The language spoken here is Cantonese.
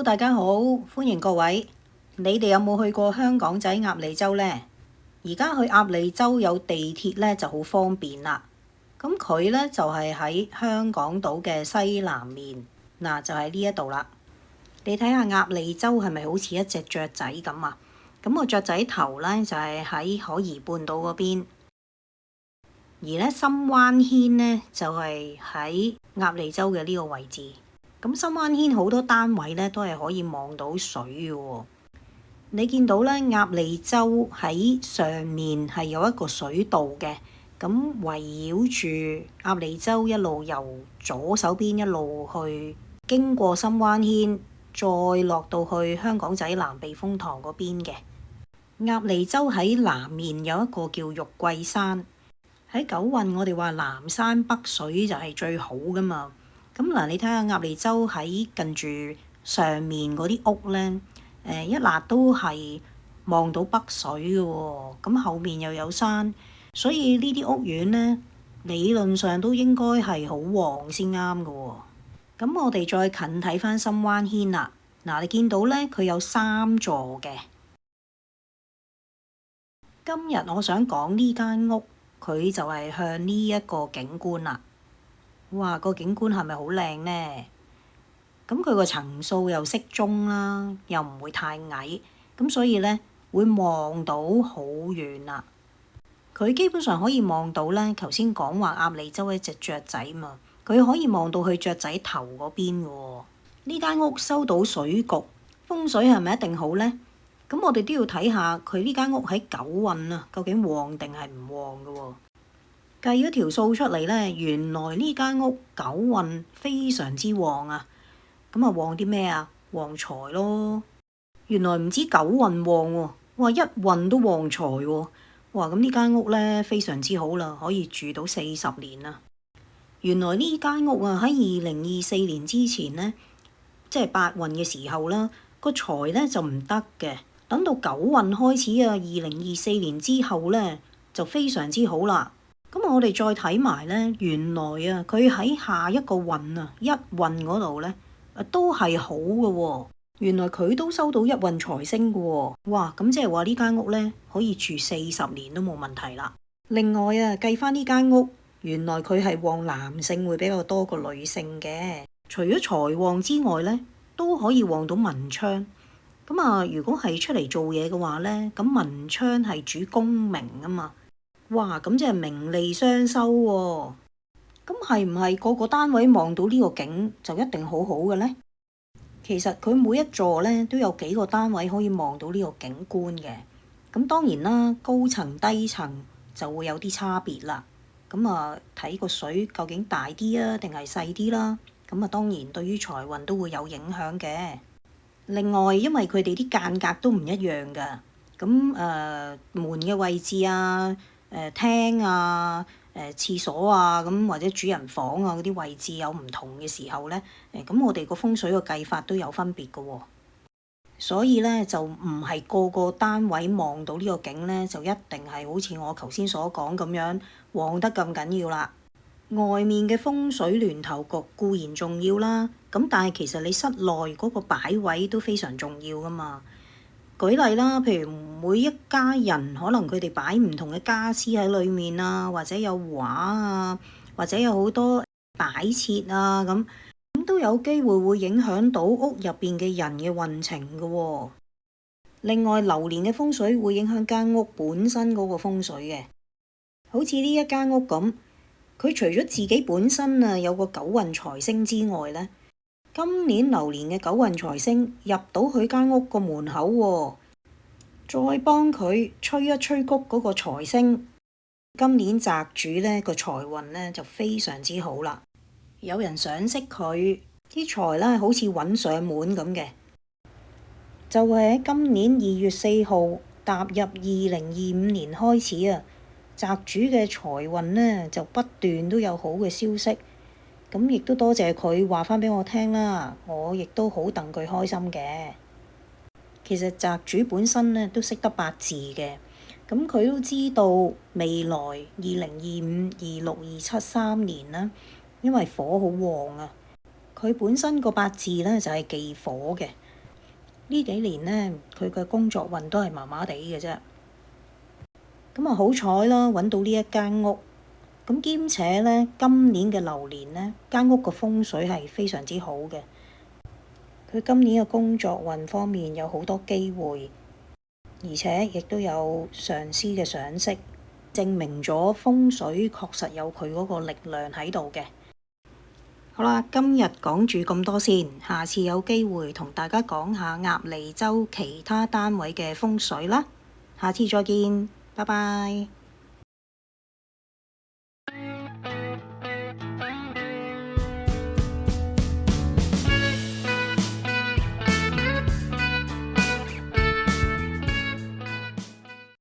大家好，歡迎各位。你哋有冇去過香港仔鴨脷洲呢？而家去鴨脷洲有地鐵呢就好方便啦。咁佢呢就係喺香港島嘅西南面，嗱就係呢一度啦。你睇下鴨脷洲係咪好似一隻雀仔咁啊？咁個雀仔頭呢就係喺海怡半島嗰邊，而呢深灣軒呢就係喺鴨脷洲嘅呢個位置。咁深灣軒好多單位咧，都係可以望到水嘅喎。你見到咧，鴨脷洲喺上面係有一個水道嘅，咁圍繞住鴨脷洲一路由左手邊一路去，經過深灣軒，再落到去香港仔南避風塘嗰邊嘅。鴨脷洲喺南面有一個叫玉桂山，喺九運我哋話南山北水就係最好噶嘛。咁嗱，你睇下鴨脷洲喺近住上面嗰啲屋呢，一笪都係望到北水嘅喎。咁後面又有山，所以呢啲屋苑呢，理論上都應該係好旺先啱嘅喎。咁我哋再近睇翻深灣軒啦。嗱，你見到呢，佢有3座嘅。今日我想講呢間屋，佢就係向呢一個景觀啦。哇！個景觀係咪好靚呢？咁佢個層數又適中啦，又唔會太矮，咁所以呢，會望到好遠啦。佢基本上可以望到呢，頭先講話鴨脷洲一隻雀仔嘛，佢可以望到去雀仔頭嗰邊嘅喎。呢間屋收到水局，風水係咪一定好呢？咁我哋都要睇下佢呢間屋喺九運啊，究竟旺定係唔旺嘅喎？計咗條數出嚟呢，原來呢間屋九運非常之旺啊！咁啊，旺啲咩啊？旺財咯！原來唔止九運旺喎，哇，一運都旺財喎！哇，咁呢間屋呢，非常之好啦，可以住到40年啦。原來呢間屋啊，喺2024年之前呢，即係八運嘅時候啦，個財呢就唔得嘅。等到九運開始啊，2024年之後呢，就非常之好啦。咁我哋再睇埋呢，原來啊，佢喺下一個運啊，一運嗰度呢，都係好嘅喎。原來佢都收到一運財星嘅喎。哇！咁即係話呢間屋呢，可以住40年都冇問題啦。另外啊，計翻呢間屋，原來佢係旺男性會比較多過女性嘅。除咗財旺之外呢，都可以旺到文昌。咁啊，如果係出嚟做嘢嘅話呢，咁文昌係主功名啊嘛。哇！咁即係名利雙收喎。咁係唔係個個單位望到呢個景就一定好好嘅呢？其實佢每一座呢都有幾個單位可以望到呢個景觀嘅。咁當然啦，高層低層就會有啲差別啦。咁啊，睇個水究竟大啲啊定係細啲啦。咁啊，當然對於財運都會有影響嘅。另外，因為佢哋啲間隔都唔一樣㗎。咁門嘅位置啊〜廳啊、廁所啊，咁或者主人房啊嗰啲位置有唔同嘅時候呢，咁我哋個風水個計法都有分別嘅喎。所以呢，就唔係個個單位望到呢個景呢，就一定係好似我頭先所講咁樣旺得咁緊要啦。外面嘅風水聯頭局固然重要啦，咁但係其實你室內嗰個擺位都非常重要㗎嘛。舉例啦，譬如每一家人可能佢哋擺唔同嘅家私喺裏面啊，或者有畫啊，或者有好多擺設啊，咁都有機會會影響到屋入邊嘅人嘅運程嘅喎。另外，流年嘅風水會影響間屋本身嗰個風水嘅，好似呢一間屋咁，佢除咗自己本身啊有個九運財星之外呢。今年流年嘅九運財星入到佢間屋個門口喎，再幫佢吹一吹谷嗰個財星，今年宅主呢個財運呢就非常之好啦。有人賞識佢啲財呢，好似揾上門咁嘅。就係喺今年2月4號踏入2025年開始啊，宅主嘅財運呢就不斷都有好嘅消息。咁亦都多謝佢話返俾我聽啦，我亦都好戥佢開心嘅。其實宅主本身呢都識得八字嘅，咁佢都知道未來2025、26、27、3年啦，因為火好旺啊。佢本身個八字呢就係忌火嘅，呢幾年呢，佢嘅工作運都係麻麻地嘅啫。咁啊好彩啦，揾到呢一間屋。咁兼且呢，今年嘅流年呢，間屋個風水係非常之好嘅。佢今年嘅工作運方面有好多機會，而且亦都有上司嘅賞識，證明咗風水確實有佢嗰個力量喺度嘅。好啦，今日講住咁多先，下次有機會同大家講下鴨脷洲其他單位嘅風水啦。下次再見，拜拜。